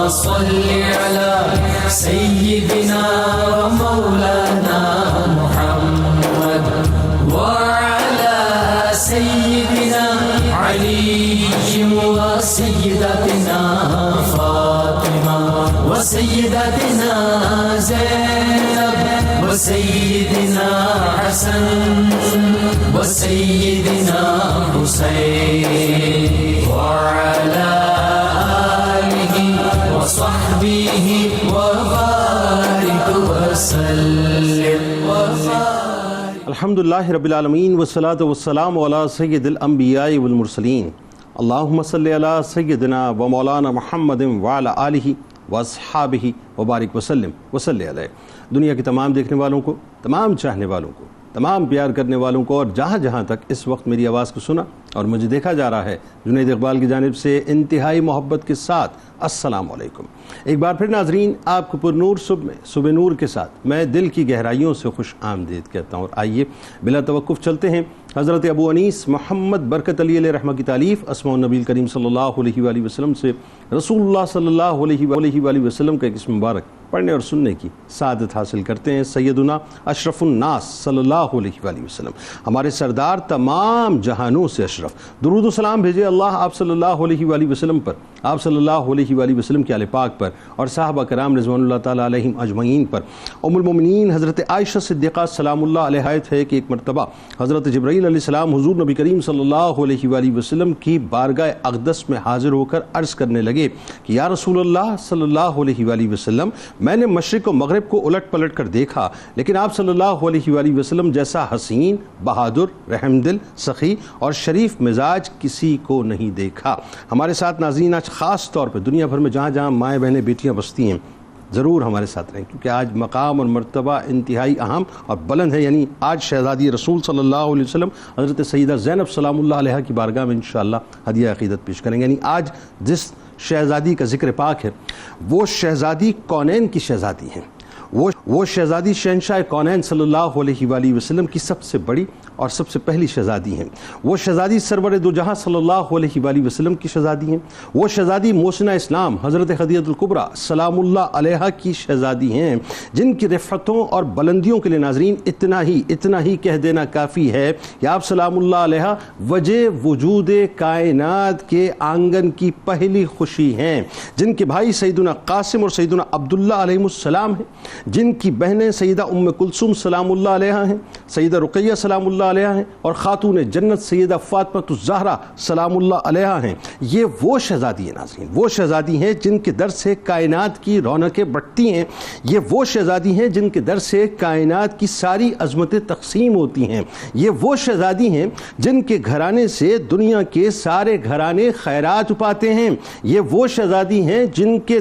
صل على سيدنا ومولانا محمد وعلى سيدنا علي وسيدتنا فاطمة وسيدتنا زينب وسيدنا حسن وسيدنا حسين وعلى آله وصحبه وبارك وسلم الحمدللہ رب العالمین والصلاة والسلام علی سید الانبیاء والمرسلین اللہم صلی علی سیدنا و مولانا محمد وعلی آلہ واصحابہ وبارک وسلم وصلی علیہ۔ دنیا کے تمام دیکھنے والوں کو، تمام چاہنے والوں کو، تمام پیار کرنے والوں کو، اور جہاں جہاں تک اس وقت میری آواز کو سنا اور مجھے دیکھا جا رہا ہے، جنید اقبال کی جانب سے انتہائی محبت کے ساتھ السلام علیکم۔ ایک بار پھر ناظرین، آپ کو پر نور صبح نور کے ساتھ میں دل کی گہرائیوں سے خوش آمدید کہتا ہوں، اور آئیے بلا توقف چلتے ہیں حضرت ابو انیس محمد برکت علی علیہ رحمہ کی تالیف اسماء النبی الکریم صلی اللہ علیہ وآلہ وسلم سے رسول اللہ صلی اللہ علیہ وآلہ وسلم کا ایک اسم مبارک پڑھنے اور سننے کی سعادت حاصل کرتے ہیں۔ سیدنا اشرف الناس صلی اللہ علیہ وآلہ وسلم، ہمارے سردار تمام جہانوں سے اشرف، درود و سلام بھیجے اللہ آپ صلی اللہ علیہ وآلہ وسلم پر، آپ صلی اللہ علیہ وآلہ وسلم کے آل پاک پر، اور صحابہ کرام رضوان اللہ تعالیٰ علیہم اجمعین پر۔ ام المومنین حضرت عائشہ صدیقہ سلام اللہ علیہ ہے کہ ایک مرتبہ حضرت جبرائیل علیہ السلام حضور نبی کریم صلی اللہ علیہ وآلہ وسلم کی بارگاہ اقدس میں حاضر ہو کر عرض کرنے لگے کہ یا رسول اللہ صلی اللہ علیہ وآلہ وسلم، میں نے مشرق و مغرب کو الٹ پلٹ کر دیکھا، لیکن آپ صلی اللہ علیہ وآلہ وسلم جیسا حسین، بہادر، رحم دل، سخی اور شریف مزاج کسی کو نہیں دیکھا۔ ہمارے ساتھ ناظرین آج خاص طور پہ دنیا بھر میں جہاں جہاں مائیں بہنیں بیٹیاں بستی ہیں، ضرور ہمارے ساتھ رہیں، کیونکہ آج مقام اور مرتبہ انتہائی اہم اور بلند ہے۔ یعنی آج شہزادی رسول صلی اللہ علیہ وسلم حضرت سیدہ زینب سلام اللہ علیہ کی بارگاہ میں انشاءاللہ ہدیہ عقیدت پیش کریں گے۔ یعنی آج جس شہزادی کا ذکر پاک ہے، وہ شہزادی کونین کی شہزادی ہیں، وہ شہزادی شہنشاہ کونین صلی اللہ علیہ وآلہ وسلم کی سب سے بڑی اور سب سے پہلی شہزادی ہیں۔ وہ شہزادی سرور دو جہاں صلی اللہ علیہ وآلہ وسلم کی شہزادی ہیں۔ وہ شہزادی محسنہ اسلام حضرت خدیجہ الکبریٰ سلام اللہ علیہ کی شہزادی ہیں، جن کی رفعتوں اور بلندیوں کے لیے ناظرین اتنا ہی کہہ دینا کافی ہے کہ آپ سلام اللہ علیہ وجہ وجود کائنات کے آنگن کی پہلی خوشی ہیں، جن کے بھائی سیدنا قاسم اور سیدنا عبداللہ علیہ السلام ہیں، جن کی بہنیں سیدہ ام کلثوم سلام اللہ علیہ ہیں، سیدہ رقیہ سلام اللہ علیہ ہیں، اور خاتون جنت سیدہ فاطمہ الزہرا سلام اللہ علیہ ہیں۔ یہ وہ شہزادی ہیں ناظرین، وہ شہزادی ہیں جن کے در سے کائنات کی رونقیں بڑھتی ہیں، یہ وہ شہزادی ہیں جن کے در سے کائنات کی ساری عظمتیں تقسیم ہوتی ہیں، یہ وہ شہزادی ہیں جن کے گھرانے سے دنیا کے سارے گھرانے خیرات پاتے ہیں، یہ وہ شہزادی ہیں جن کے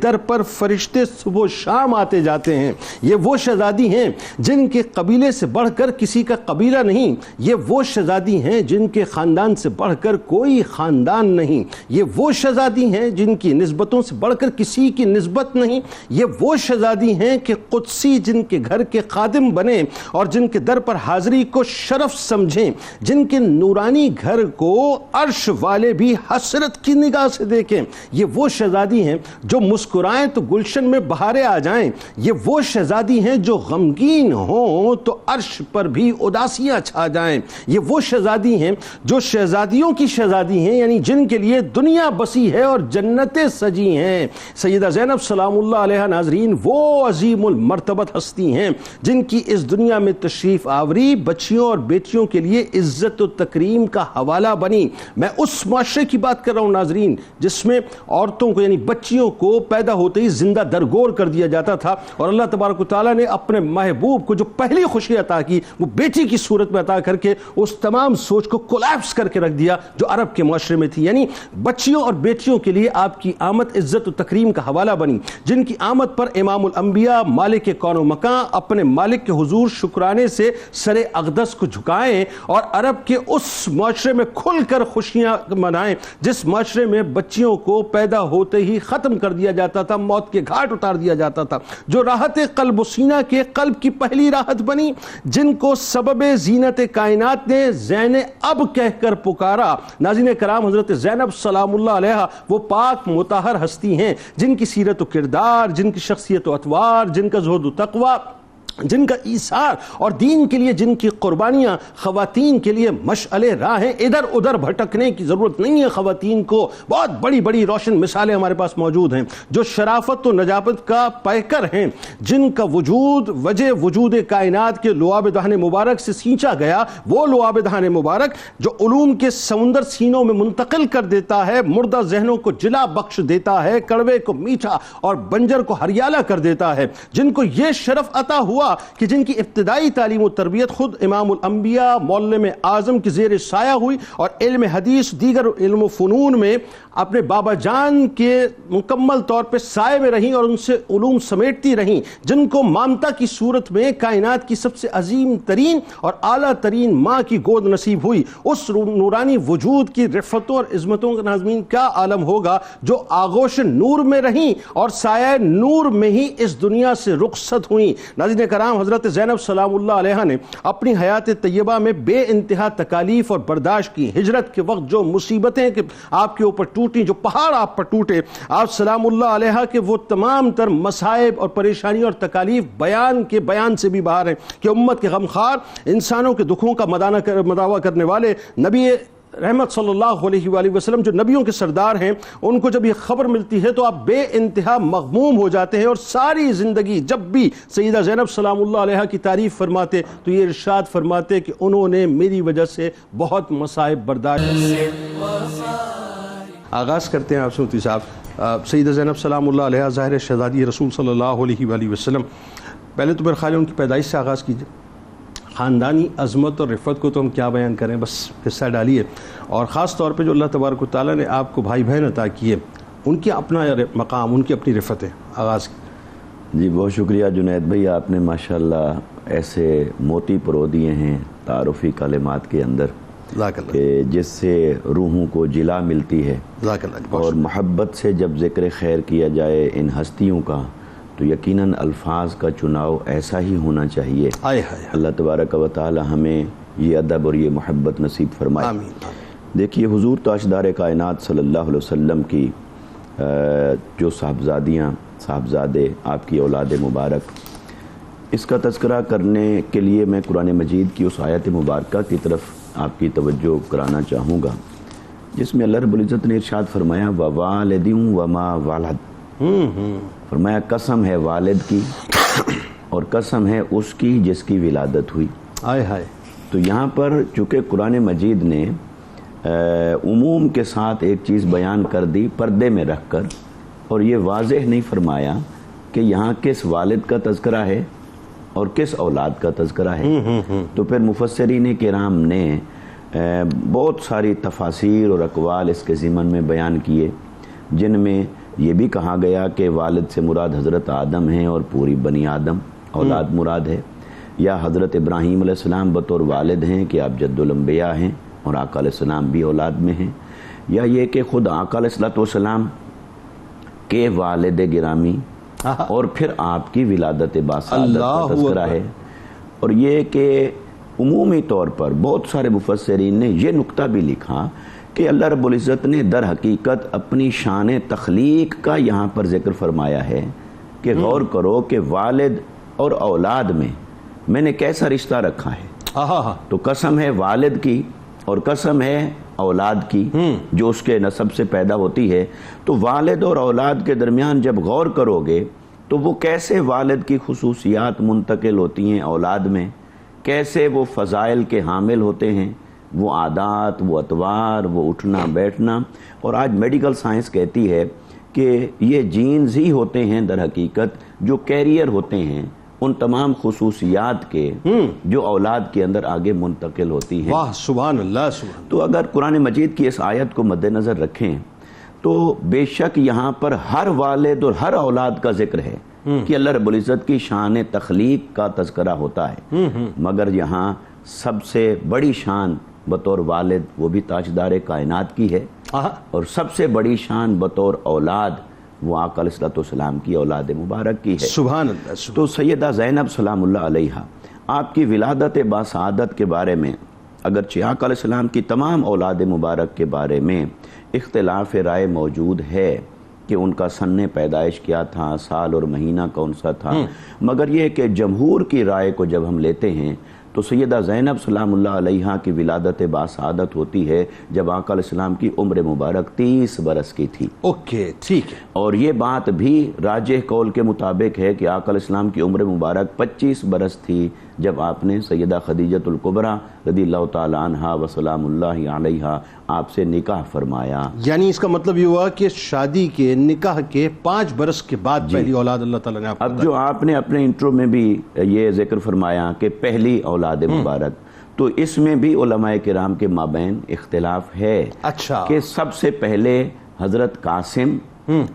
در پر فرشتے صبح و شام آتے جاتے ہیں، یہ وہ شہزادی ہیں جن کے قبیلے سے بڑھ کر کسی کا قبیلہ نہیں، یہ وہ شہزادی ہیں جن کے خاندان سے بڑھ کر کوئی خاندان نہیں، یہ وہ شہزادی ہیں جن کی نسبتوں سے بڑھ کر کسی کی نسبت نہیں، یہ وہ شہزادی ہیں کہ قدسی جن کے گھر کے خادم بنے اور جن کے در پر حاضری کو شرف سمجھیں، جن کے نورانی گھر کو عرش والے بھی حسرت کی نگاہ سے دیکھیں، یہ وہ شہزادی ہیں جو مسکرائیں تو گلشن میں بہاریں آ جائیں، یہ وہ شہزادی ہیں جو غمگین ہوں تو عرش پر بھی اداسیاں چھا جائیں، یہ وہ شہزادی ہیں جو شہزادیوں کی شہزادی ہیں، یعنی جن کے لیے دنیا بسی ہے اور جنتیں سجی ہیں۔ سیدہ زینب سلام اللہ علیہ ناظرین وہ عظیم المرتبت ہستی ہیں جن کی اس دنیا میں تشریف آوری بچیوں اور بیٹیوں کے لیے عزت و تکریم کا حوالہ بنی۔ میں اس معاشرے کی بات کر رہا ہوں ناظرین جس میں عورتوں کو یعنی بچیوں کو پیدا ہوتے ہی زندہ درگور کر دیا جاتا تھا، اور اللہ تبارک و تعالیٰ نے اپنے محبوب کو جو پہلی خوشی عطا کی وہ بیٹی کی صورت میں عطا کر کے اس تمام سوچ کو کولیپس کر کے رکھ دیا جو عرب کے معاشرے میں تھی۔ یعنی بچیوں اور بیٹیوں کے لیے آپ کی آمد عزت و تکریم کا حوالہ بنی، جن کی آمد پر امام الانبیاء مالک کون و مکان اپنے مالک کے حضور شکرانے سے سر اقدس کو جھکائیں اور عرب کے اس معاشرے میں کھل کر خوشیاں منائیں جس معاشرے میں بچیوں کو پیدا ہوتے ہی ختم کر دیا جاتا تھا، موت کے گھاٹ اتار دیا جاتا چاہتا تھا، جو راحت قلب و سینہ کے قلب کی پہلی راحت بنی، جن کو سبب زینت کائنات نے زین اب کہہ کر پکارا۔ ناظرین کرام، حضرت زینب سلام اللہ علیہا وہ پاک مطہر ہستی ہیں جن کی سیرت و کردار، جن کی شخصیت و اطوار، جن کا زہد و تقوی، جن کا ایثار اور دین کے لیے جن کی قربانیاں خواتین کے لیے مشعل راہ ہیں۔ ادھر ادھر بھٹکنے کی ضرورت نہیں ہے خواتین کو، بہت بڑی بڑی روشن مثالیں ہمارے پاس موجود ہیں جو شرافت و نجابت کا پیکر ہیں، جن کا وجود وجہ وجود کائنات کے لعاب دہن مبارک سے سینچا گیا، وہ لعاب دہن مبارک جو علوم کے سمندر سینوں میں منتقل کر دیتا ہے، مردہ ذہنوں کو جلا بخش دیتا ہے، کڑوے کو میٹھا اور بنجر کو ہریالہ کر دیتا ہے، جن کو یہ شرف عطا ہوا کہ جن کی ابتدائی تعلیم و تربیت خود امام الانبیاء معلم اعظم کی زیر سایہ ہوئی اور علم حدیث دیگر علم و فنون میں اپنے بابا جان کے مکمل طور پہ سائے میں رہیں اور ان سے علوم سمیٹتی رہیں، جن کو مامتا کی صورت میں کائنات کی سب سے عظیم ترین اور اعلیٰ ترین ماں کی گود نصیب ہوئی۔ اس نورانی وجود کی رفتوں اور عظمتوں کا ناظرین کیا عالم ہوگا جو آغوش نور میں رہیں اور سایہ نور میں ہی اس دنیا سے رخصت ہوئیں۔ ناظرین کرام، حضرت زینب سلام اللہ علیہا نے اپنی حیات طیبہ میں بے انتہا تکالیف اور برداشت کی۔ ہجرت کے وقت جو مصیبتیں کہ آپ کے اوپر ٹوٹیں، جو پہاڑ آپ پر ٹوٹے، آپ سلام اللہ علیہا کے وہ تمام تر مصائب اور پریشانی اور تکالیف بیان سے بھی باہر ہیں کہ امت کے غمخوار انسانوں کے دکھوں کا مداوع کرنے والے نبی رحمت صلی اللہ علیہ وآلہ وسلم جو نبیوں کے سردار ہیں، ان کو جب یہ خبر ملتی ہے تو آپ بے انتہا مغموم ہو جاتے ہیں اور ساری زندگی جب بھی سیدہ زینب سلام اللہ علیہا کی تعریف فرماتے تو یہ ارشاد فرماتے کہ انہوں نے میری وجہ سے بہت مصائب برداشت۔ آغاز کرتے ہیں آپ سے مفتی صاحب، سیدہ زینب سلام اللہ علیہا ظاہر شہزادی رسول صلی اللہ علیہ وآلہ وسلم، پہلے تو میرے خیال ہے ان کی پیدائش سے آغاز کیجئے۔ خاندانی عظمت اور رفت کو تو ہم کیا بیان کریں، بس قصہ ڈالیے، اور خاص طور پہ جو اللہ تبارک و تعالیٰ نے آپ کو بھائی بہن عطا کیے، ان کی اپنا مقام، ان کی اپنی رفتیں آغاز کی۔ جی بہت شکریہ جنید بھائی، آپ نے ماشاءاللہ ایسے موتی پرو دیے ہیں تعارفی کلمات کے اندر کہ جس سے روحوں کو جلا ملتی ہے، اور محبت سے جب ذکر خیر کیا جائے ان ہستیوں کا تو یقیناً الفاظ کا چناؤ ایسا ہی ہونا چاہیے۔ اللہ تبارک و تعالی ہمیں یہ ادب اور یہ محبت نصیب فرمائے۔ دیکھیے حضور تاجدار کائنات صلی اللہ علیہ وسلم کی جو صاحبزادے آپ کی اولاد مبارک، اس کا تذکرہ کرنے کے لیے میں قرآن مجید کی اس آیت مبارکہ کی طرف آپ کی توجہ کرانا چاہوں گا جس میں اللہ رب العزت نے ارشاد فرمایا وَوَالِدٍ وَمَا وَلَدَ، فرمایا قسم ہے والد کی اور قسم ہے اس کی جس کی ولادت ہوئی۔ تو یہاں پر چونکہ قرآن مجید نے عموم کے ساتھ ایک چیز بیان کر دی پردے میں رکھ کر، اور یہ واضح نہیں فرمایا کہ یہاں کس والد کا تذکرہ ہے اور کس اولاد کا تذکرہ ہے، تو پھر مفسرین کرام نے بہت ساری تفاسیر اور اقوال اس کے ضمن میں بیان کیے، جن میں یہ بھی کہا گیا کہ والد سے مراد حضرت آدم ہیں اور پوری بنی آدم اولاد مراد ہے، یا حضرت ابراہیم علیہ السلام بطور والد ہیں کہ آپ جد الانبیاء ہیں اور آقا علیہ السلام بھی اولاد میں ہیں، یا یہ کہ خود آقا علیہ السلام کے والد گرامی اور پھر آپ کی ولادت باسعادت کا تذکرہ ہے۔ اور یہ کہ عمومی طور پر بہت سارے مفسرین نے یہ نقطہ بھی لکھا کہ اللہ رب العزت نے در حقیقت اپنی شان تخلیق کا یہاں پر ذکر فرمایا ہے کہ غور کرو کہ والد اور اولاد میں نے کیسا رشتہ رکھا ہے، تو قسم ہے والد کی اور قسم ہے اولاد کی جو اس کے نسب سے پیدا ہوتی ہے، تو والد اور اولاد کے درمیان جب غور کرو گے تو وہ کیسے والد کی خصوصیات منتقل ہوتی ہیں اولاد میں، کیسے وہ فضائل کے حامل ہوتے ہیں، وہ عادات، وہ اطوار، وہ اٹھنا بیٹھنا، اور آج میڈیکل سائنس کہتی ہے کہ یہ جینز ہی ہوتے ہیں در حقیقت جو کیریئر ہوتے ہیں ان تمام خصوصیات کے جو اولاد کے اندر آگے منتقل ہوتی ہیں۔ واہ سبحان اللہ سبحان۔ تو اگر قرآن مجید کی اس آیت کو مد نظر رکھیں تو بے شک یہاں پر ہر والد اور ہر اولاد کا ذکر ہے کہ اللہ رب العزت کی شان تخلیق کا تذکرہ ہوتا ہے، مگر یہاں سب سے بڑی شان بطور والد وہ بھی تاجدار کائنات کی ہے، اور سب سے بڑی شان بطور اولاد وہ آقا علیہ السلام کی اولاد مبارک کی ہے۔ سبحان اللہ۔ تو سیدہ زینب سلام اللہ علیہا آپ کی ولادت باسعادت کے بارے میں اگرچہ آقا علیہ السلام کی تمام اولاد مبارک کے بارے میں اختلاف رائے موجود ہے کہ ان کا سن پیدائش کیا تھا، سال اور مہینہ کون سا تھا، مگر یہ کہ جمہور کی رائے کو جب ہم لیتے ہیں تو سیدہ زینب سلام اللہ علیہا کی ولادت باسعادت ہوتی ہے جب آقا علیہ السلام کی عمر مبارک 30 برس کی تھی۔ اوکے، ٹھیک ہے۔ اور یہ بات بھی راجح قول کے مطابق ہے کہ آقا علیہ السلام کی عمر مبارک 25 برس تھی جب آپ نے سیدہ خدیجۃ الکبریٰ رضی اللہ تعالی عنہا و سلام اللہ علیہا آپ سے نکاح فرمایا۔ یعنی اس کا مطلب یہ ہوا کہ شادی کے نکاح کے 5 برس کے بعد پہلی اولاد اللہ تعالیٰ نے آپ کو اب جو آپ نے اپنے انٹرو میں بھی یہ ذکر فرمایا کہ پہلی اولاد مبارک، تو اس میں بھی علماء کرام کے مابین اختلاف ہے اچھا کہ سب سے پہلے حضرت قاسم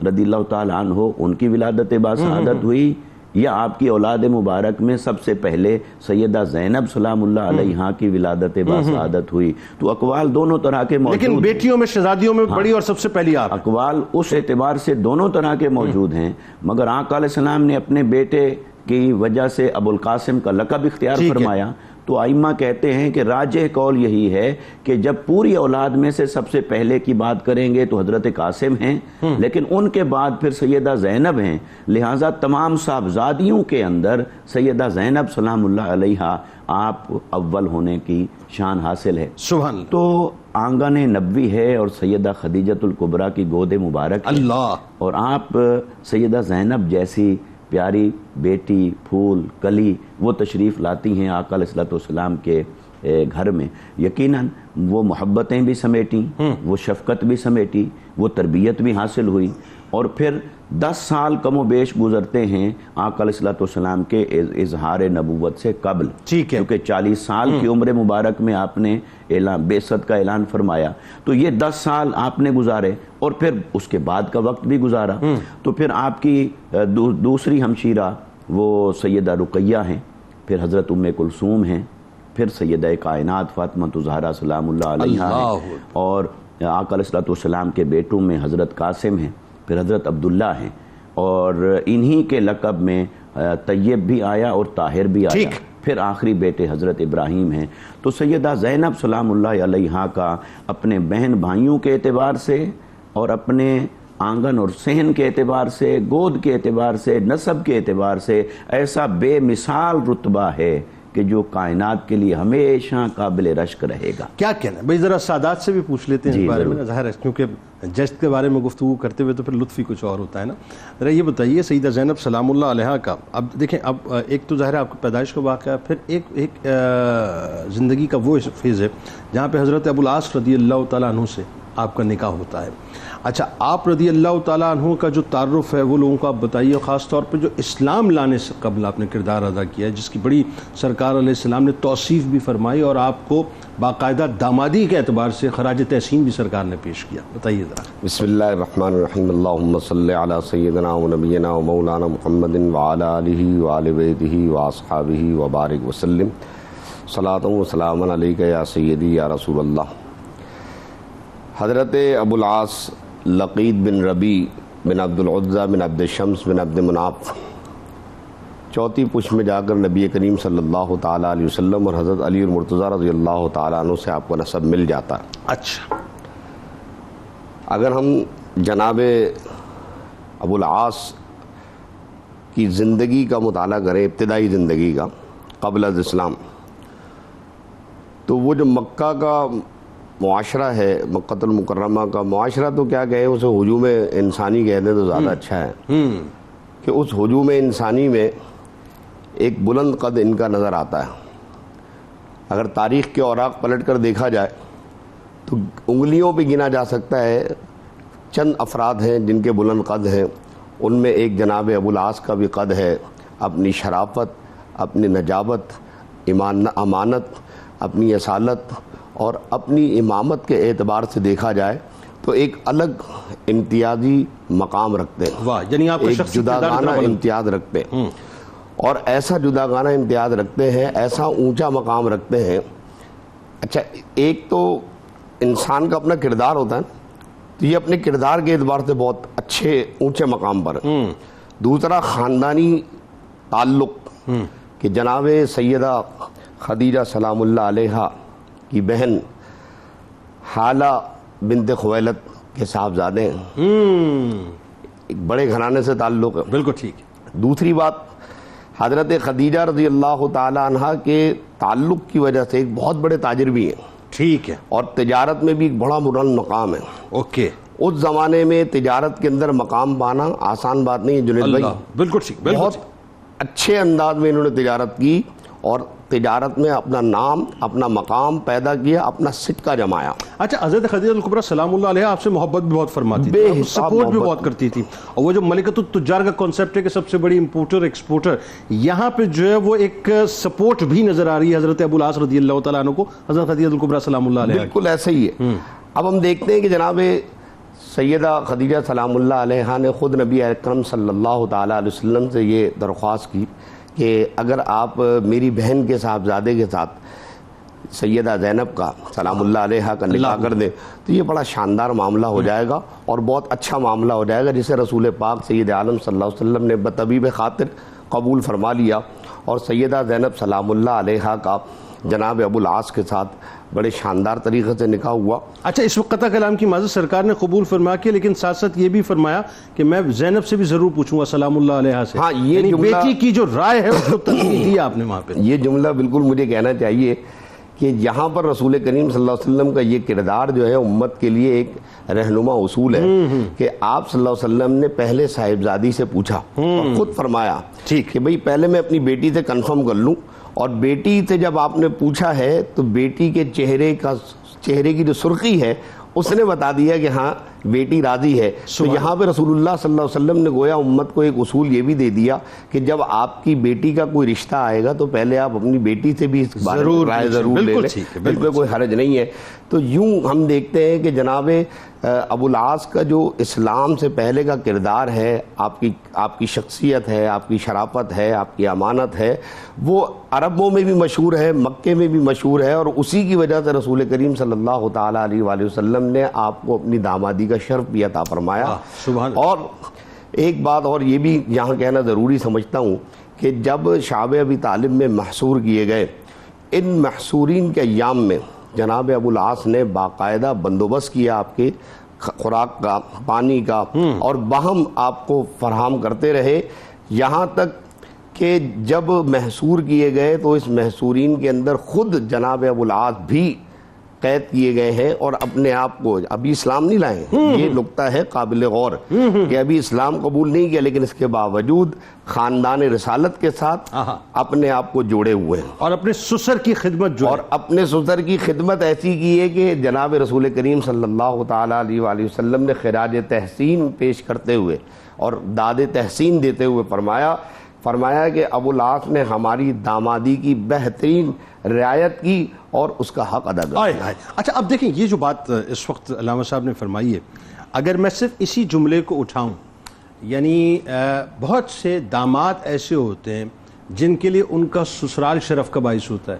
رضی اللہ تعالی عنہ ان کی ولادت باسعادت ہوئی، یا آپ کی اولاد مبارک میں سب سے پہلے سیدہ زینب سلام اللہ علیہا کی ولادت باسعادت ہوئی۔ تو اقوال دونوں طرح کے موجود ہیں، لیکن بیٹیوں میں شہزادیوں میں بڑی اور سب سے پہلی آپ۔ اقوال اس اعتبار سے دونوں طرح کے موجود ہیں، مگر آقا علیہ السلام نے اپنے بیٹے کی وجہ سے ابو القاسم کا لقب اختیار فرمایا۔ تو ائمہ کہتے ہیں کہ راجح قول یہی ہے کہ جب پوری اولاد میں سے سب سے پہلے کی بات کریں گے تو حضرت قاسم ہیں، لیکن ان کے بعد پھر سیدہ زینب ہیں، لہٰذا تمام صاحبزادیوں کے اندر سیدہ زینب سلام اللہ علیہا آپ اول ہونے کی شان حاصل ہے۔ سبحان اللہ۔ تو آنگن نبوی ہے اور سیدہ خدیجۃ الکبریٰ کی گود مبارک ہے، اللہ، اور آپ سیدہ زینب جیسی پیاری بیٹی پھول کلی وہ تشریف لاتی ہیں آقا علیہ السلام کے گھر میں۔ یقیناً وہ محبتیں بھی سمیٹیں، وہ شفقت بھی سمیٹی، وہ تربیت بھی حاصل ہوئی، اور پھر 10 سال کم و بیش گزرتے ہیں آقا علیہ السلام کے اظہار نبوت سے قبل، کیونکہ 40 سال کی عمر مبارک میں آپ نے بعثت کا اعلان فرمایا، تو یہ 10 سال آپ نے گزارے، اور پھر اس کے بعد کا وقت بھی گزارا۔ تو پھر آپ کی دوسری ہمشیرہ وہ سیدہ رقیہ ہیں، پھر حضرت ام کلثوم ہیں، پھر سیدہ کائنات فاطمہ الزہرا سلام اللہ علیہا ہیں، اور آقا علیہ السلام کے بیٹوں میں حضرت قاسم ہیں، پھر حضرت عبداللہ ہیں، اور انہی کے لقب میں طیب بھی آیا اور طاہر بھی آیا، پھر آخری بیٹے حضرت ابراہیم ہیں۔ تو سیدہ زینب سلام اللہ علیہا کا اپنے بہن بھائیوں کے اعتبار سے اور اپنے آنگن اور صحن کے اعتبار سے، گود کے اعتبار سے، نسب کے اعتبار سے ایسا بے مثال رتبہ ہے کہ جو کائنات کے لیے ہمیشہ قابل رشک رہے گا۔ کیا کہنا ہے بھائی، ذرا سادات سے بھی پوچھ لیتے ہیں اس بارے میں، ظاہر ہے کیونکہ جشت کے بارے میں گفتگو کرتے ہوئے تو پھر لطف ہی کچھ اور ہوتا ہے نا۔ ذرا یہ بتائیے سیدہ زینب سلام اللہ علیہا کا، اب دیکھیں، اب ایک تو ظاہر ہے آپ کی پیدائش کا واقعہ، پھر ایک زندگی کا وہ فیز ہے جہاں پہ حضرت ابو العاص رضی اللہ تعالیٰ عنہ سے آپ کا نکاح ہوتا ہے۔ اچھا، آپ رضی اللہ تعالیٰ عنہ کا جو تعارف ہے وہ لوگوں کو آپ بتائیے، خاص طور پہ جو اسلام لانے سے قبل آپ نے کردار ادا کیا ہے، جس کی بڑی سرکار علیہ السلام نے توصیف بھی فرمائی، اور آپ کو باقاعدہ دامادی کے اعتبار سے خراج تحسین بھی سرکار نے پیش کیا، بتائیے ذرا۔ بسم اللہ الرحمن الرحیم، اللہم صلی علی سیدنا و نبینا و مولانا محمد وعلی آلہ وآل بیتہ واصحابہ وبارک وسلم، صلاۃ و سلام علیک یا سیدی یا رسول اللہ۔ حضرت ابو العاص لقید بن ربیع بن عبد العزہ بن عبد الشمس بن عبد مناف چوتھی پشت میں جا کر نبی کریم صلی اللہ تعالیٰ علیہ وسلم اور حضرت علی المرتضیٰ رضی اللہ تعالیٰ عنہ سے آپ کو نسب مل جاتا ہے۔ اچھا، اگر ہم جناب ابو العاص کی زندگی کا مطالعہ کریں، ابتدائی زندگی کا قبل از اسلام، تو وہ جو مکہ کا معاشرہ ہے، مکہ المکرمہ کا معاشرہ، تو کیا کہیں اسے ہجوم انسانی کہہ دیں تو زیادہ اچھا ہے، کہ اس ہجوم انسانی میں ایک بلند قد ان کا نظر آتا ہے۔ اگر تاریخ کے اوراق پلٹ کر دیکھا جائے تو انگلیوں پہ گنا جا سکتا ہے چند افراد ہیں جن کے بلند قد ہیں، ان میں ایک جناب ابو العاص کا بھی قد ہے، اپنی شرافت، اپنی نجابت، امانت، اپنی اصالت اور اپنی امامت کے اعتبار سے دیکھا جائے تو ایک الگ امتیازی مقام رکھتے ہیں، واہ، یعنی آپ کا ایک شخصی جداگانہ امتیاز رکھتے ہیں، اور ایسا جداگانہ امتیاز رکھتے ہیں، ایسا اونچا مقام رکھتے ہیں۔ اچھا، ایک تو انسان کا اپنا کردار ہوتا ہے، تو یہ اپنے کردار کے اعتبار سے بہت اچھے اونچے مقام پر ہے۔ دوسرا خاندانی تعلق کہ جناب سیدہ خدیجہ سلام اللہ علیہا کی بہن حالہ بنت خویلد کے صاحبزادے ہیں، ایک بڑے گھرانے سے تعلق ہے۔ بالکل ٹھیک۔ دوسری بات، حضرت خدیجہ رضی اللہ تعالی عنہ کے تعلق کی وجہ سے ایک بہت بڑے تاجر بھی ہیں، ٹھیک ہے، اور تجارت میں بھی ایک بڑا بلند مقام ہے۔ اوکے، اس زمانے میں تجارت کے اندر مقام پانا آسان بات نہیں ہے جنید بھائی۔ بالکل ٹھیک، بالکل بہت اچھے انداز میں انہوں نے تجارت کی اور تجارت میں اپنا نام، اپنا مقام پیدا کیا، اپنا سکہ جمایا۔ اچھا، حضرت خدیجہ الکبریٰ سلام اللہ علیہ آپ سے محبت بھی بہت فرماتی بے تھی، حساب سپورٹ بھی محبت بہت کرتی تھی، اور وہ جو ملکۃ التجار کا کانسیپٹ ہے کہ سب سے بڑی امپورٹر ایکسپورٹر، یہاں پہ جو ہے وہ ایک سپورٹ بھی نظر آ رہی ہے حضرت ابو العاص رضی اللہ تعالیٰ عنہ کو حضرت خدیجہ الکبریٰ سلام اللہ علیہ۔ بالکل ایسا ہی ہے۔ اب ہم دیکھتے ہیں کہ جناب سیدہ خدیجہ سلام اللہ علیہ نے خود نبی اکرم صلی اللہ تعالیٰ علیہ وسلم سے یہ درخواست کی کہ اگر آپ میری بہن کے صاحبزادے کے ساتھ سیدہ زینب کا سلام اللہ علیہ کا نکاح کر دیں تو یہ بڑا شاندار معاملہ ہو جائے گا اور بہت اچھا معاملہ ہو جائے گا، جسے رسول پاک سید عالم صلی اللہ علیہ وسلم نے بطبیب خاطر قبول فرما لیا، اور سیدہ زینب سلام اللہ علیہ کا جناب ابو العاص کے ساتھ بڑے شاندار طریقے سے نکاح ہوا۔ اچھا، اس وقت قطع کلام کی معذرت، سرکار نے قبول فرما کیا، لیکن ساتھ ساتھ یہ بھی فرمایا کہ میں زینب سے بھی ضرور پوچھوں گا سلام اللہ علیہ سے۔ ہاں، یہ یعنی جملہ، بیٹی کی جو رائے ہے اس کو ترجیح دیا آپ نے وہاں پہ۔ یہ جملہ بالکل مجھے کہنا چاہیے کہ یہاں پر رسول کریم صلی اللہ علیہ وسلم کا یہ کردار جو ہے امت کے لیے ایک رہنما اصول ہے کہ آپ صلی اللہ علیہ وسلم نے پہلے صاحبزادی سے پوچھا اور خود فرمایا کہ بھئی پہلے میں اپنی بیٹی سے کنفرم کر لوں، اور بیٹی سے جب آپ نے پوچھا ہے تو بیٹی کے چہرے کی جو سرخی ہے اس نے بتا دیا کہ ہاں بیٹی راضی ہے۔ تو یہاں پہ رسول اللہ صلی اللہ علیہ وسلم نے گویا امت کو ایک اصول یہ بھی دے دیا کہ جب آپ کی بیٹی کا کوئی رشتہ آئے گا تو پہلے آپ اپنی بیٹی سے بھی اس بارے میں رائے ضرور لے لیں، اس میں کوئی حرج نہیں ہے۔ تو یوں ہم دیکھتے ہیں کہ جناب ابو العاص کا جو اسلام سے پہلے کا کردار ہے، آپ کی شخصیت ہے، آپ کی شرافت ہے، آپ کی امانت ہے، وہ عربوں میں بھی مشہور ہے، مکے میں بھی مشہور ہے، اور اسی کی وجہ سے رسول کریم صلی اللہ تعالیٰ علیہ وآلہ وسلم نے آپ کو اپنی دامادی کا شرف بھی عطا فرمایا۔ اور ایک بات اور یہ بھی یہاں کہنا ضروری سمجھتا ہوں کہ جب شعب ابی طالب میں محصور کیے گئے، ان محصورین کے ایام میں جناب ابو العاص نے باقاعدہ بندوبست کیا آپ کے خوراک کا، پانی کا، اور باہم آپ کو فراہم کرتے رہے، یہاں تک کہ جب محصور کیے گئے تو اس محصورین کے اندر خود جناب ابو العاص بھی قید کیے گئے ہیں اور اپنے آپ کو ابھی اسلام نہیں لائے ہیں۔ یہ نقطہ ہے قابل غور کہ ابھی اسلام قبول نہیں کیا، لیکن اس کے باوجود خاندان رسالت کے ساتھ اپنے آپ کو جوڑے ہوئے ہیں اور اپنے سسر کی خدمت جو اور اپنے سسر کی خدمت ایسی کی ہے کہ جناب رسول کریم صلی اللہ تعالیٰ علیہ وآلہ وسلم نے خراج تحسین پیش کرتے ہوئے اور داد تحسین دیتے ہوئے فرمایا کہ ابو العاص نے ہماری دامادی کی بہترین رعایت کی اور اس کا حق ادا کیا۔ اچھا، اب دیکھیں یہ جو بات اس وقت علامہ صاحب نے فرمائی ہے، اگر میں صرف اسی جملے کو اٹھاؤں، یعنی بہت سے داماد ایسے ہوتے ہیں جن کے لیے ان کا سسرال شرف کا باعث ہوتا ہے،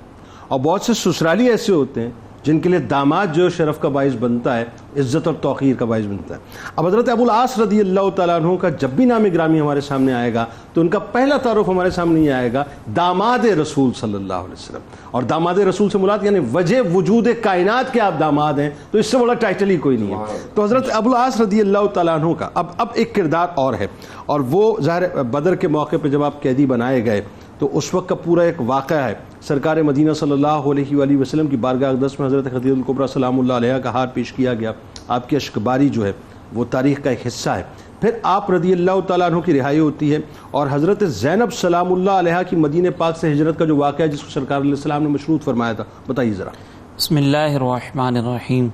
اور بہت سے سسرالی ایسے ہوتے ہیں جن کے لیے داماد جو شرف کا باعث بنتا ہے، عزت اور توقیر کا باعث بنتا ہے۔ اب حضرت ابو العاص رضی اللہ تعالیٰ عنہ کا جب بھی نام گرامی ہمارے سامنے آئے گا تو ان کا پہلا تعارف ہمارے سامنے یہ آئے گا داماد رسول صلی اللہ علیہ وسلم، اور داماد رسول سے مراد یعنی وجہ وجود کائنات کے آپ داماد ہیں، تو اس سے بڑا ٹائٹل ہی کوئی نہیں ہے۔ تو حضرت ابو العاص رضی اللہ تعالیٰ عنہ کا اب ایک کردار اور ہے، اور وہ ظاہر بدر کے موقع پہ جب آپ قیدی بنائے گئے تو اس وقت کا پورا ایک واقعہ ہے، سرکار مدینہ صلی اللہ علیہ وآلہ وسلم کی بارگاہ اقدس میں حضرت خدیجہ الکبریٰ سلام اللہ علیہ کا ہار پیش کیا گیا، آپ کی اشکباری جو ہے وہ تاریخ کا ایک حصہ ہے۔ پھر آپ رضی اللہ تعالیٰ عنہ کی رہائی ہوتی ہے، اور حضرت زینب سلام اللہ علیہ کی مدینہ پاک سے ہجرت کا جو واقعہ ہے جس کو سرکار علیہ السلام نے مشروط فرمایا تھا، بتائیے ذرا۔ بسم اللہ الرحمن الرحیم۔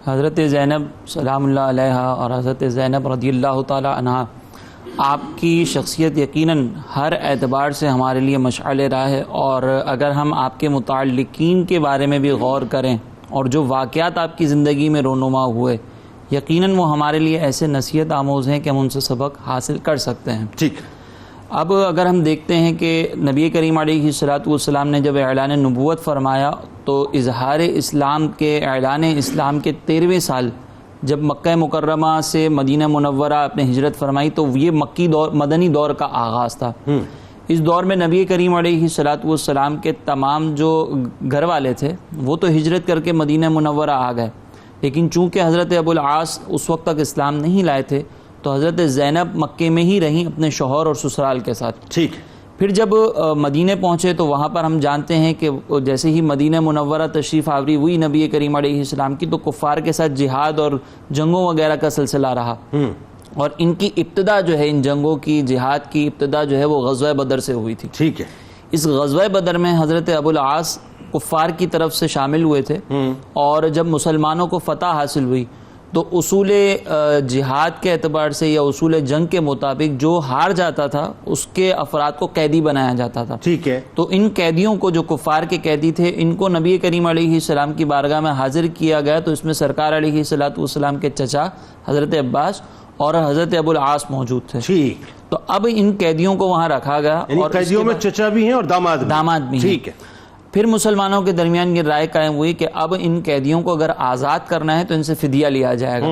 حضرت زینب سلام اللہ علیہ اور حضرت زینب رضی اللہ تعالیٰ عنہ، آپ کی شخصیت یقیناً ہر اعتبار سے ہمارے لیے مشعل راہ ہے، اور اگر ہم آپ کے متعلقین کے بارے میں بھی غور کریں اور جو واقعات آپ کی زندگی میں رونما ہوئے، یقیناً وہ ہمارے لیے ایسے نصیحت آموز ہیں کہ ہم ان سے سبق حاصل کر سکتے ہیں۔ ٹھیک، اب اگر ہم دیکھتے ہیں کہ نبی کریم علیہ الصلاۃ والسلام نے جب اعلان نبوت فرمایا تو اظہار اسلام کے اعلان اسلام کے 13ویں سال جب مکہ مکرمہ سے مدینہ منورہ اپنے ہجرت فرمائی تو یہ مکی دور مدنی دور کا آغاز تھا. اس دور میں نبی کریم علیہ الصلوۃ والسلام کے تمام جو گھر والے تھے وہ تو ہجرت کر کے مدینہ منورہ آ گئے، لیکن چونکہ حضرت ابو العاص اس وقت تک اسلام نہیں لائے تھے تو حضرت زینب مکے میں ہی رہیں اپنے شوہر اور سسرال کے ساتھ. ٹھیک. پھر جب مدینہ پہنچے تو وہاں پر ہم جانتے ہیں کہ جیسے ہی مدینہ منورہ تشریف آوری ہوئی نبی کریم علیہ السلام کی تو کفار کے ساتھ جہاد اور جنگوں وغیرہ کا سلسلہ رہا، اور ان کی ابتدا جو ہے ان جنگوں کی جہاد کی ابتدا جو ہے وہ غزوہ بدر سے ہوئی تھی. ٹھیک ہے. اس غزوہ بدر میں حضرت ابو العاص کفار کی طرف سے شامل ہوئے تھے، اور جب مسلمانوں کو فتح حاصل ہوئی تو اصول جہاد کے اعتبار سے یا اصول جنگ کے مطابق جو ہار جاتا تھا اس کے افراد کو قیدی بنایا جاتا تھا. ٹھیک ہے. تو ان قیدیوں کو جو کفار کے قیدی تھے ان کو نبی کریم علیہ السلام کی بارگاہ میں حاضر کیا گیا، تو اس میں سرکار علیہ الصلوۃ والسلام کے چچا حضرت عباس اور حضرت ابو العاص موجود تھے. ٹھیک. تو اب ان قیدیوں کو وہاں رکھا گیا، اور قیدیوں میں چچا بھی ہیں اور داماد بھی. ٹھیک ہے. پھر مسلمانوں کے درمیان یہ رائے قائم ہوئی کہ اب ان قیدیوں کو اگر آزاد کرنا ہے تو ان سے فدیہ لیا جائے گا.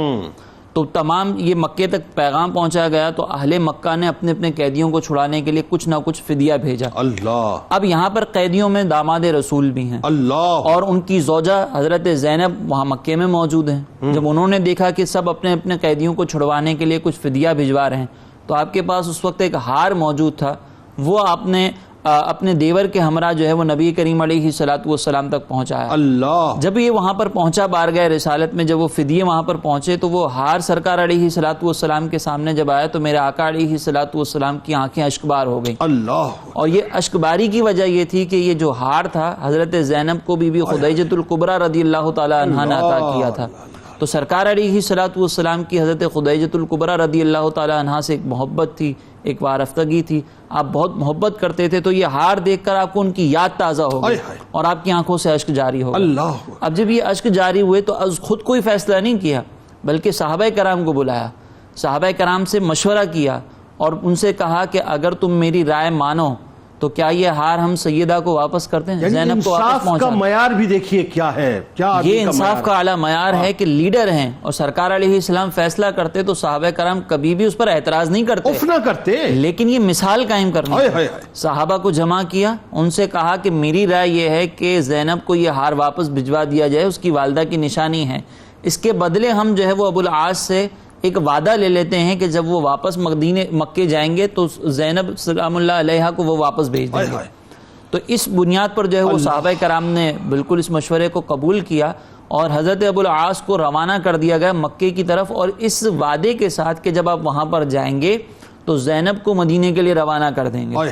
تو تمام یہ مکے تک پیغام پہنچا گیا، تو اہل مکہ نے اپنے اپنے قیدیوں کو چھڑانے کے لیے کچھ نہ کچھ فدیہ بھیجا. اللہ. اب یہاں پر قیدیوں میں داماد رسول بھی ہیں، اللہ، اور ان کی زوجہ حضرت زینب وہاں مکے میں موجود ہیں. جب انہوں نے دیکھا کہ سب اپنے اپنے قیدیوں کو چھڑوانے کے لیے کچھ فدیہ بھجوا رہے ہیں تو آپ کے پاس اس وقت ایک ہار موجود تھا، وہ آپ نے اپنے دیور کے ہمراہ جو ہے وہ نبی کریم علیہ الصلوۃ والسلام تک پہنچایا. اللہ. جب یہ وہاں پر پہنچا بارگاہ رسالت میں، جب وہ فدیے وہاں پر پہنچے تو وہ ہار سرکار علیہ الصلوۃ والسلام کے سامنے جب آیا تو میرے آقا علیہ الصلوۃ والسلام کی آنکھیں اشکبار ہو گئیں. اللہ. اور یہ اشکباری کی وجہ یہ تھی کہ یہ جو ہار تھا حضرت زینب کو بی بی خدیجۃ الکبریٰ رضی اللہ تعالی عنہا نے عطا کیا تھا. تو سرکار علیہ الصلوۃ والسلام کی حضرت خدیجۃ الکبریٰ رضی اللہ تعالی عنہا سے ایک محبت تھی، ایک وارفتگی تھی، آپ بہت محبت کرتے تھے. تو یہ ہار دیکھ کر آپ کو ان کی یاد تازہ ہو گئی اور آپ کی آنکھوں سے اشک جاری ہو گئے. اللہ. اب جب یہ اشک جاری ہوئے تو خود کوئی فیصلہ نہیں کیا بلکہ صحابہ کرام کو بلایا، صحابہ کرام سے مشورہ کیا اور ان سے کہا کہ اگر تم میری رائے مانو تو کیا یہ ہار ہم سیدہ کو واپس کرتے ہیں، زینب کو واپس انصاف کا پہنچا. معیار بھی دیکھیے کیا ہے، کیا یہ انصاف کا اعلیٰ معیار ہے کہ لیڈر ہیں اور سرکار علیہ السلام فیصلہ کرتے تو صحابہ کرام کبھی بھی اس پر اعتراض نہیں کرتے، اف نہ کرتے، لیکن یہ مثال قائم کرنی. صحابہ کو جمع کیا، ان سے کہا کہ میری رائے یہ ہے کہ زینب کو یہ ہار واپس بھجوا دیا جائے، اس کی والدہ کی نشانی ہے. اس کے بدلے ہم جو ہے وہ ابو العاص سے ایک وعدہ لے لیتے ہیں کہ جب وہ واپس مکے جائیں گے تو زینب سلام اللہ علیہا کو وہ واپس بھیج دیں گے. تو اس بنیاد پر جو ہے وہ صحابہ کرام نے بالکل اس مشورے کو قبول کیا اور حضرت ابو العاص کو روانہ کر دیا گیا مکے کی طرف، اور اس وعدے کے ساتھ کہ جب آپ وہاں پر جائیں گے تو زینب کو مدینے کے لیے روانہ کر دیں گے.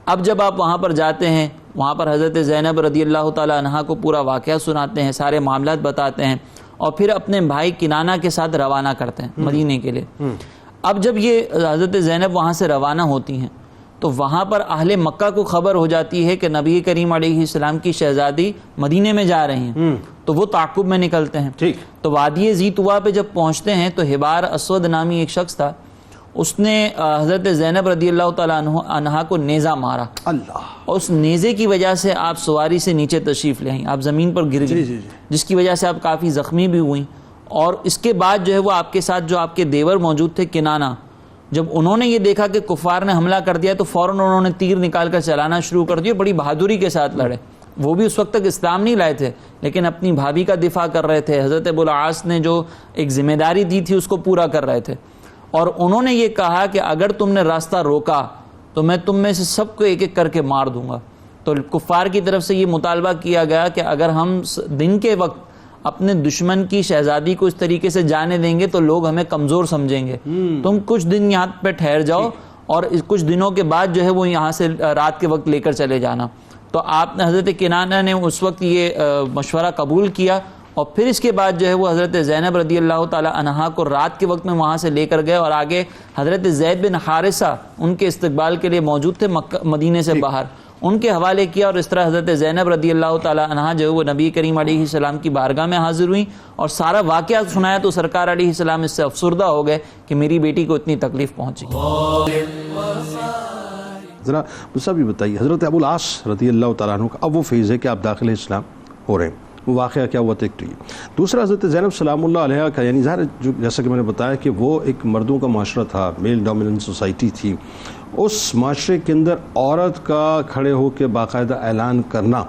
اب جب آپ وہاں پر جاتے ہیں وہاں پر حضرت زینب رضی اللہ تعالی عنہا کو پورا واقعہ سناتے ہیں، سارے معاملات بتاتے ہیں اور پھر اپنے بھائی کنانہ کے ساتھ روانہ کرتے ہیں مدینے کے لیے. اب جب یہ حضرت زینب وہاں سے روانہ ہوتی ہیں تو وہاں پر اہل مکہ کو خبر ہو جاتی ہے کہ نبی کریم علیہ السلام کی شہزادی مدینے میں جا رہی ہیں، تو وہ تعاقب میں نکلتے ہیں. تو وادی ذی طویٰ پہ جب پہنچتے ہیں تو حبار اسود نامی ایک شخص تھا، اس نے حضرت زینب رضی اللہ تعالیٰ عنہا کو نیزہ مارا. اللہ. اور اس نیزے کی وجہ سے آپ سواری سے نیچے تشریف لے آئیں، آپ زمین پر گر گئی، جس کی وجہ سے آپ کافی زخمی بھی ہوئیں. اور اس کے بعد جو ہے وہ آپ کے ساتھ جو آپ کے دیور موجود تھے کنانہ، جب انہوں نے یہ دیکھا کہ کفار نے حملہ کر دیا تو فوراً انہوں نے تیر نکال کر چلانا شروع کر دیا، بڑی بہادری کے ساتھ لڑے. وہ بھی اس وقت تک اسلام نہیں لائے تھے لیکن اپنی بھابھی کا دفاع کر رہے تھے. حضرت ابو العاص نے جو ایک ذمہ داری دی تھی اس کو پورا کر رہے تھے، اور انہوں نے یہ کہا کہ اگر تم نے راستہ روکا تو میں تم میں سے سب کو ایک ایک کر کے مار دوں گا. تو کفار کی طرف سے یہ مطالبہ کیا گیا کہ اگر ہم دن کے وقت اپنے دشمن کی شہزادی کو اس طریقے سے جانے دیں گے تو لوگ ہمیں کمزور سمجھیں گے، تم کچھ دن یہاں پہ ٹھہر جاؤ اور کچھ دنوں کے بعد جو ہے وہ یہاں سے رات کے وقت لے کر چلے جانا. تو آپ نے حضرت کنانہ نے اس وقت یہ مشورہ قبول کیا، اور پھر اس کے بعد جو ہے وہ حضرت زینب رضی اللہ تعالی عنہا کو رات کے وقت میں وہاں سے لے کر گئے، اور آگے حضرت زید بن حارثہ ان کے استقبال کے لیے موجود تھے مدینے سے باہر، ان کے حوالے کیا. اور اس طرح حضرت زینب رضی اللہ تعالی عنہا جو ہے وہ نبی کریم علیہ السلام کی بارگاہ میں حاضر ہوئیں اور سارا واقعہ سنایا. تو سرکار علیہ السلام اس سے افسردہ ہو گئے کہ میری بیٹی کو اتنی تکلیف پہنچی. ذرا مجھے بھی بتائیے، حضرت ابو العاص رضی اللہ تعالیٰ عنہ کا اب وہ فیض ہے کہ آپ داخل اسلام ہو رہے ہیں، وہ واقعہ کیا ہوا تھا ایک تو یہ. دوسرا حضرت زینب سلام اللہ علیہ کا یعنی ظاہر جیسا کہ میں نے بتایا کہ وہ ایک مردوں کا معاشرہ تھا, میل ڈومیننٹ سوسائٹی تھی. اس معاشرے کے اندر عورت کا کھڑے ہو کے باقاعدہ اعلان کرنا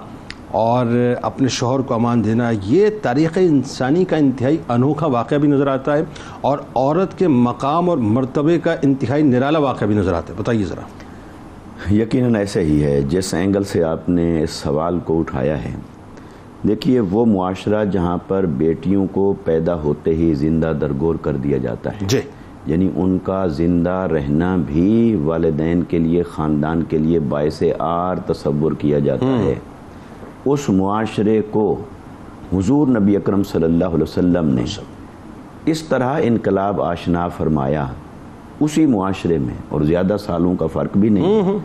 اور اپنے شوہر کو امان دینا, یہ تاریخ انسانی کا انتہائی انوکھا واقعہ بھی نظر آتا ہے اور عورت کے مقام اور مرتبے کا انتہائی نرالا واقعہ بھی نظر آتا ہے. بتائیے ذرا. یقیناً ایسے ہی ہے جس اینگل سے آپ نے اس سوال کو اٹھایا ہے. دیکھیے وہ معاشرہ جہاں پر بیٹیوں کو پیدا ہوتے ہی زندہ درگور کر دیا جاتا ہے, جی, یعنی ان کا زندہ رہنا بھی والدین کے لیے, خاندان کے لیے باعث عار تصور کیا جاتا ہے, اس معاشرے کو حضور نبی اکرم صلی اللہ علیہ وسلم نے اس طرح انقلاب آشنا فرمایا اسی معاشرے میں, اور زیادہ سالوں کا فرق بھی نہیں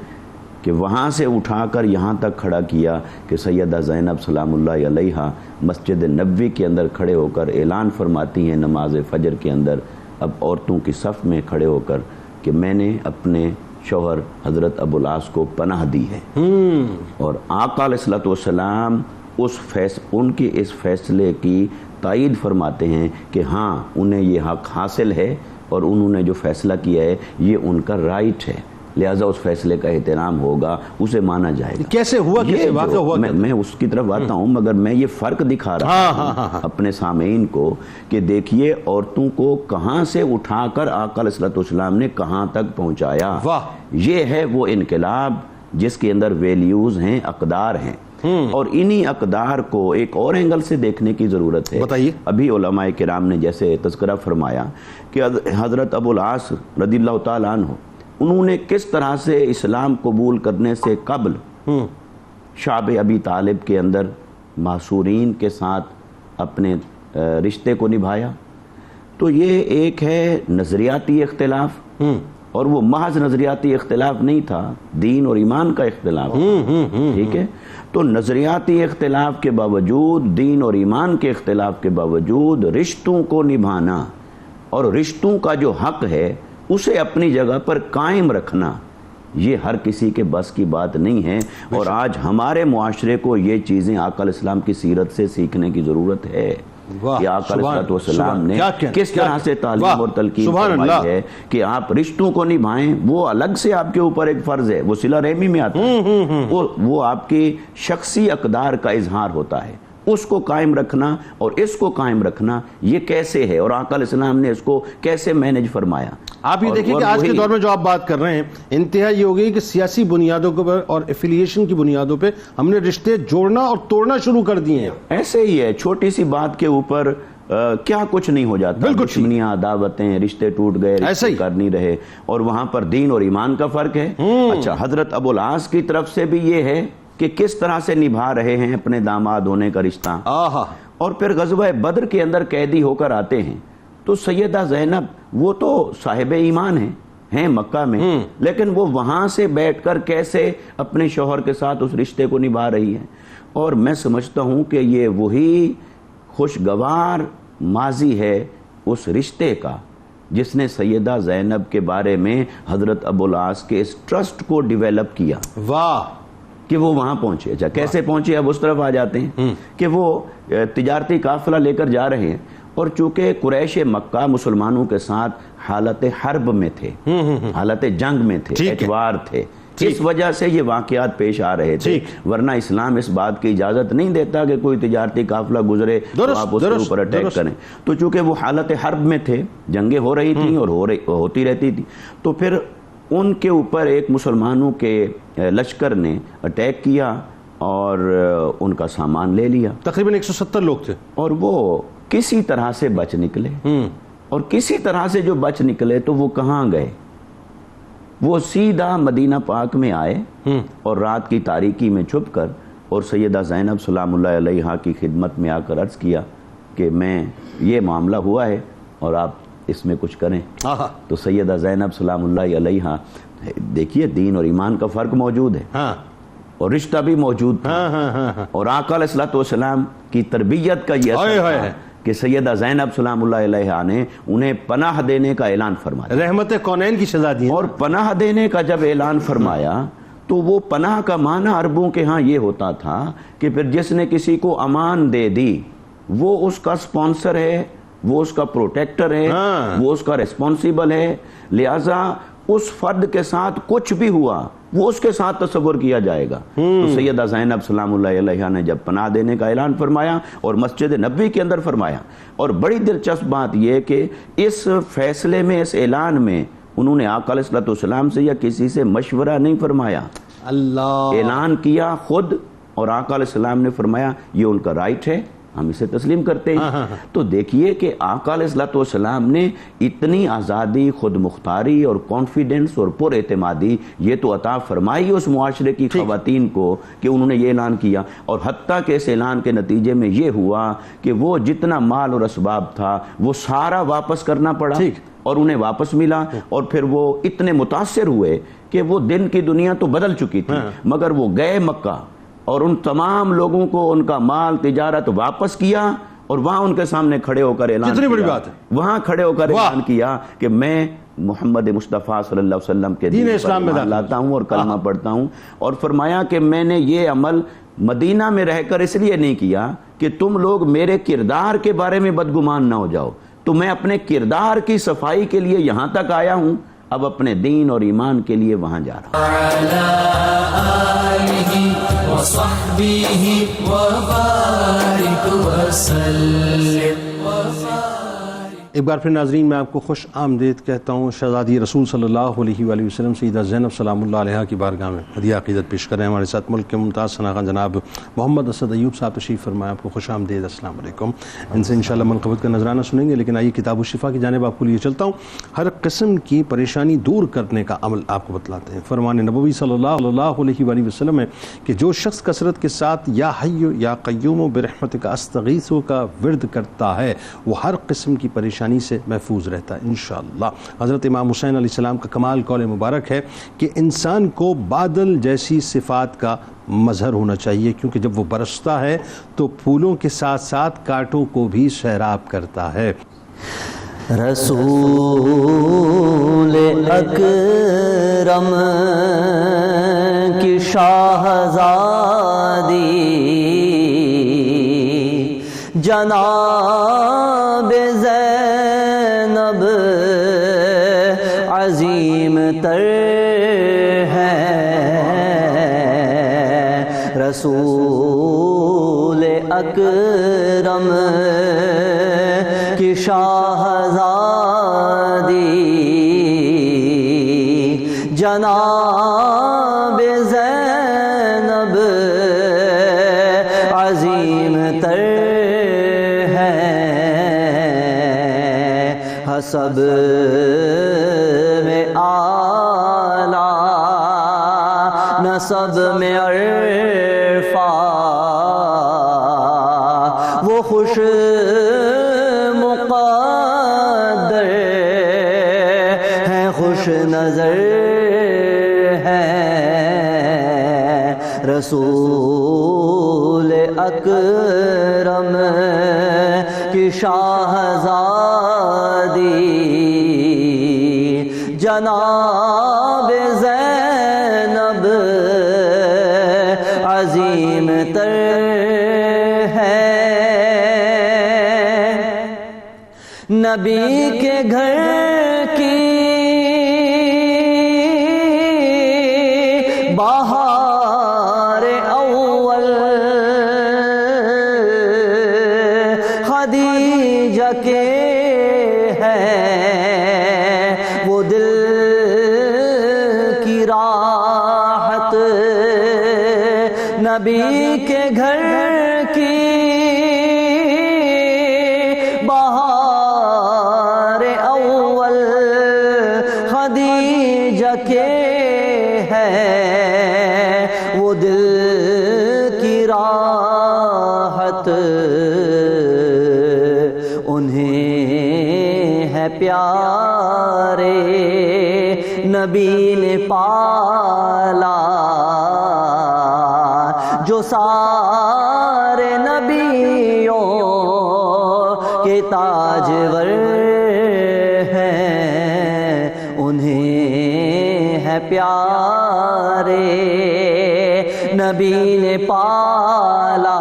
کہ وہاں سے اٹھا کر یہاں تک کھڑا کیا کہ سیدہ زینب سلام اللہ علیہا مسجد نبوی کے اندر کھڑے ہو کر اعلان فرماتی ہیں نماز فجر کے اندر اب عورتوں کی صف میں کھڑے ہو کر کہ میں نے اپنے شوہر حضرت ابو العاص کو پناہ دی ہے. اور آقا علیہ الصلوۃ والسلام ان کے اس فیصلے کی تائید فرماتے ہیں کہ ہاں انہیں یہ حق حاصل ہے اور انہوں نے جو فیصلہ کیا ہے یہ ان کا رائٹ ہے, لہٰذا اس فیصلے کا احترام ہوگا, اسے مانا جائے گا. کیسے ہوا, کیسے واقع ہوا؟ میں اس کی طرف آتا ہوں, مگر میں یہ فرق دکھا رہا ہوں اپنے سامعین کو کہ دیکھیے عورتوں کو کہاں سے اٹھا کر آقا علیہ الصلوۃ والسلام نے کہاں تک پہنچایا. یہ ہے وہ انقلاب جس کے اندر ویلیوز ہیں, اقدار ہیں, اور انہی اقدار کو ایک اور اینگل سے دیکھنے کی ضرورت ہے. بتائیے. ابھی علماء کرام نے جیسے تذکرہ فرمایا کہ حضرت ابو العاص رضی اللہ تعالیٰ عنہ انہوں نے کس طرح سے اسلام قبول کرنے سے قبل شعب ابی طالب کے اندر معصورین کے ساتھ اپنے رشتے کو نبھایا. تو یہ ایک ہے نظریاتی اختلاف, اور وہ محض نظریاتی اختلاف نہیں تھا, دین اور ایمان کا اختلاف. ٹھیک ہے, تو نظریاتی اختلاف کے باوجود, دین اور ایمان کے اختلاف کے باوجود رشتوں کو نبھانا اور رشتوں کا جو حق ہے اسے اپنی جگہ پر قائم رکھنا, یہ ہر کسی کے بس کی بات نہیں ہے. اور آج ہمارے معاشرے کو یہ چیزیں آقا علیہ السلام کی سیرت سے سیکھنے کی ضرورت ہے کہ آقا علیہ السلام نے کس طرح سے تعلیم اور تلقین فرمائی ہے کہ آپ رشتوں کو نبھائیں. وہ الگ سے آپ کے اوپر ایک فرض ہے, وہ صلہ رحمی میں آتا ہے, وہ آپ کی شخصی اقدار کا اظہار ہوتا ہے. اس کو قائم رکھنا اور اس کو قائم رکھنا یہ کیسے ہے, اور آقا علیہ السلام نے اس کو کیسے مینج فرمایا. آپ یہ دیکھیں کہ آج کے دور میں جو آپ بات کر رہے ہیں انتہا یہ ہو گئی کہ سیاسی بنیادوں پر اور ایفیلیشن کی بنیادوں پہ ہم نے رشتے جوڑنا اور توڑنا شروع کر دیے ہیں. ایسے ہی ہے, چھوٹی سی بات کے اوپر کیا کچھ نہیں ہو جاتا, دشمنیاں, عداوتیں, رشتے ٹوٹ گئے, رشتے کر نہیں رہے, اور وہاں پر دین اور ایمان کا فرق ہے. اچھا, حضرت ابو العاص کی طرف سے بھی یہ ہے کہ کس طرح سے نبھا رہے ہیں اپنے داماد ہونے کا رشتہ. اور پھر غزوہ بدر کے اندر قیدی ہو کر آتے ہیں تو سیدہ زینب وہ تو صاحب ایمان ہیں مکہ میں, لیکن وہ وہاں سے بیٹھ کر کیسے اپنے شوہر کے ساتھ اس رشتے کو نبھا رہی ہیں. اور میں سمجھتا ہوں کہ یہ وہی خوشگوار ماضی ہے اس رشتے کا جس نے سیدہ زینب کے بارے میں حضرت ابو العاص کے اس ٹرسٹ کو ڈیویلپ کیا. واہ, کہ وہ وہاں پہنچے. اچھا, کیسے پہنچے, اب اس طرف آ جاتے ہیں کہ وہ تجارتی قافلہ لے کر جا رہے ہیں, اور چونکہ قریش مکہ مسلمانوں کے ساتھ حالت حرب میں تھے, حالت جنگ میں تھے, اعتبار تھے, اس وجہ سے یہ واقعات پیش آ رہے تھے. ورنہ اسلام اس بات کی اجازت نہیں دیتا کہ کوئی تجارتی قافلہ گزرے تو آپ اس کے اوپر اٹیک کریں. تو چونکہ وہ حالت حرب میں تھے, جنگیں ہو رہی تھیں اور ہوتی رہتی تھی, تو پھر ان کے اوپر ایک مسلمانوں کے لشکر نے اٹیک کیا اور ان کا سامان لے لیا. تقریباً 170 لوگ تھے, اور وہ کسی طرح سے بچ نکلے. اور کسی طرح سے جو بچ نکلے تو وہ کہاں گئے, وہ سیدھا مدینہ پاک میں آئے اور رات کی تاریکی میں چھپ کر اور سیدہ زینب سلام اللہ علیہا کی خدمت میں آ کر عرض کیا کہ میں یہ معاملہ ہوا ہے اور آپ اس میں کچھ کریں. تو سیدہ زینب سلام اللہ علیہا, دیکھیے دین اور ایمان کا فرق موجود ہے اور رشتہ بھی موجود تھا, اور آقا علیہ الصلوۃ والسلام کی تربیت کا یہ اثر تھا کہ سیدہ زینب سلام اللہ علیہا نے انہیں پناہ دینے کا اعلان فرمایا, رحمت کونین کی شہزادی, اور پناہ دینے کا جب اعلان فرمایا تو وہ پناہ کا معنی عربوں کے ہاں یہ ہوتا تھا کہ پھر جس نے کسی کو امان دے دی وہ اس کا سپانسر ہے، وہ اس کا پروٹیکٹر ہے، وہ اس کا ریسپانسیبل ہے، لہٰذا اس فرد کے ساتھ کچھ بھی ہوا وہ اس کے ساتھ تصور کیا جائے گا۔ تو سیدہ زینب سلام اللہ علیہا نے جب پناہ دینے کا اعلان فرمایا اور مسجد نبوی کے اندر فرمایا، اور بڑی دلچسپ بات یہ کہ اس فیصلے میں، اس اعلان میں انہوں نے آقا علیہ السلام سے یا کسی سے مشورہ نہیں فرمایا، اللہ اعلان کیا خود، اور آقا علیہ السلام نے فرمایا یہ ان کا رائٹ ہے، ہم اسے تسلیم کرتے ہیں۔ تو دیکھیے کہ آقا علیہ السلام نے اتنی آزادی، خود مختاری اور کانفیڈنس اور پر اعتمادی یہ تو عطا فرمائی اس معاشرے کی خواتین کو کہ انہوں نے یہ اعلان کیا، اور حتیٰ کہ اس اعلان کے نتیجے میں یہ ہوا کہ وہ جتنا مال اور اسباب تھا وہ سارا واپس کرنا پڑا، اور انہیں واپس ملا، اور پھر وہ اتنے متاثر ہوئے کہ وہ دن کی دنیا تو بدل چکی تھی، مگر وہ گئے مکہ اور ان تمام لوگوں کو ان کا مال تجارت واپس کیا، اور وہاں ان کے سامنے کھڑے ہو کر اعلان کتنی بڑی کیا، بات ہے، وہاں کھڑے ہو کر اعلان کیا کہ میں محمد مصطفیٰ صلی اللہ علیہ وسلم کے دین پر ایمان لاتا ہوں اور کلمہ پڑھتا ہوں، اور فرمایا کہ میں نے یہ عمل مدینہ میں رہ کر اس لیے نہیں کیا کہ تم لوگ میرے کردار کے بارے میں بدگمان نہ ہو جاؤ، تو میں اپنے کردار کی صفائی کے لیے یہاں تک آیا ہوں، اب اپنے دین اور ایمان کے لیے وہاں جا رہا ہوں۔ وصحبه وبارك وسلم۔ ایک بار پھر ناظرین میں آپ کو خوش آمدید کہتا ہوں۔ شہزادی رسول صلی اللہ علیہ وآلہ وسلم سیدہ زینب سلام اللہ علیہا کی بارگاہ میں ہدیہ عقیدت پیش کریں۔ ہمارے ساتھ ملک کے ممتاز ثناء جناب محمد اسد ایوب صاحب تشریف فرمائے، آپ کو خوش آمدید، السلام علیکم۔ ان سے انشاءاللہ منقبت کا نذرانہ سنیں گے، لیکن آئیے کتاب الشفا کی جانب آپ کو لیے چلتا ہوں۔ ہر قسم کی پریشانی دور کرنے کا عمل آپ کو بتلاتے ہیں۔ فرمان نبوی صلی اللہ علیہ وآلہ وسلم ہے کہ جو شخص کثرت کے ساتھ یا حی یا قیوم برحمتک استغیث کا ورد کرتا ہے وہ ہر قسم کی پریشانی سے محفوظ رہتا ہے انشاءاللہ۔ حضرت امام حسین علیہ السلام کا کمال قول مبارک ہے کہ انسان کو بادل جیسی صفات کا مظہر ہونا چاہیے، کیونکہ جب وہ برستا ہے تو پھولوں کے ساتھ ساتھ کانٹوں کو بھی سیراب کرتا ہے۔ رسول اکرم کی شاہزادی جناب زینب عظیم تر ہے، رسول اکرم کی شاہزادی جناب زینب عظیم تر ہے، حسب میں اعلیٰ نسب میں عرفہ وہ خوش مقدر ہیں، خوش نظر ہیں، رسول اکرم کی شاہزادی جناب زینب عظیم تر ہے، نبی کے گھر کی بہار اول خدیجہ کے ہے، وہ دل کی راحت نبی کے گھر کی بہار اول خدیجہ کے ہے، وہ دل کی راحت انہیں ہے پیارے نبی نے پالا، جو سارے نبیوں کے تاجور ہیں، انہیں ہے ہیں پیارے نبی نے پالا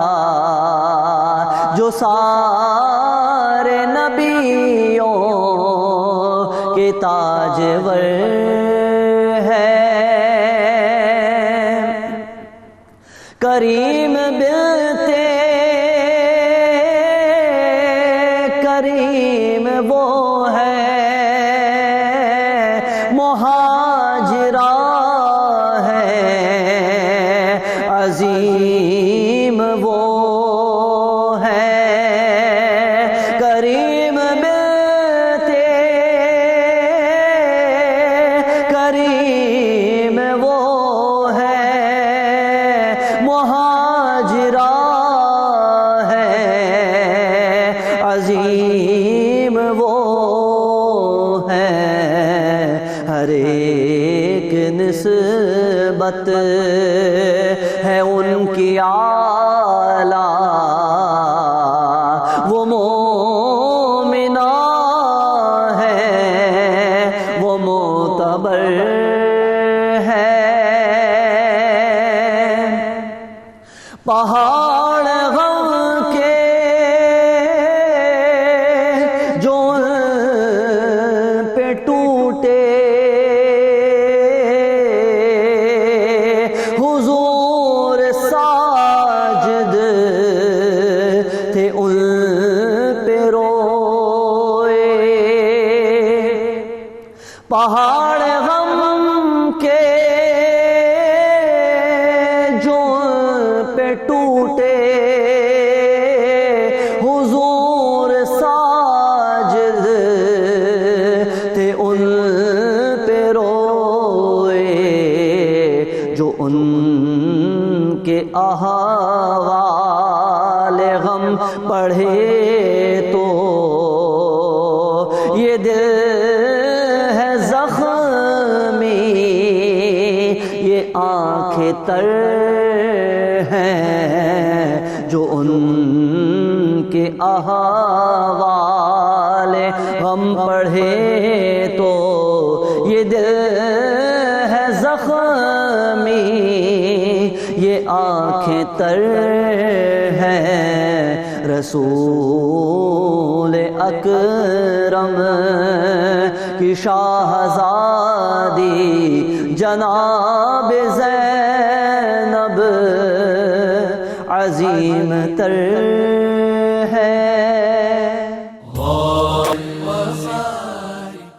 جو سارے نبیوں کے تاجور ہے کریم بنتے کریم وہ ہے مہاجرہ ہے عظیم وہ ہے کریم بنتے کریم وہ ہے مہاجرہ ہے عظیم وہ ہے ہر ایک نسبت ہے ان کی اعلیٰ وہ مومنہ ہے وہ معتبر ہے پہاڑ غم کے جو پہ ٹوٹے حضور ساجد تھے ان پہ روئے پہاڑ غم کے جو پہ ٹوٹے حضور ساجد تھے ان پہ روئے جو ان کے احوال غم پڑھے تو یہ دل ہے زخمی یہ آنکھیں تر ہیں جو ان کے احوال غم پڑھے تو یہ دل ہے زخمی یہ آنکھیں تر ہیں رسول اکرم کی شاہزادی جناب زینب عظیم تر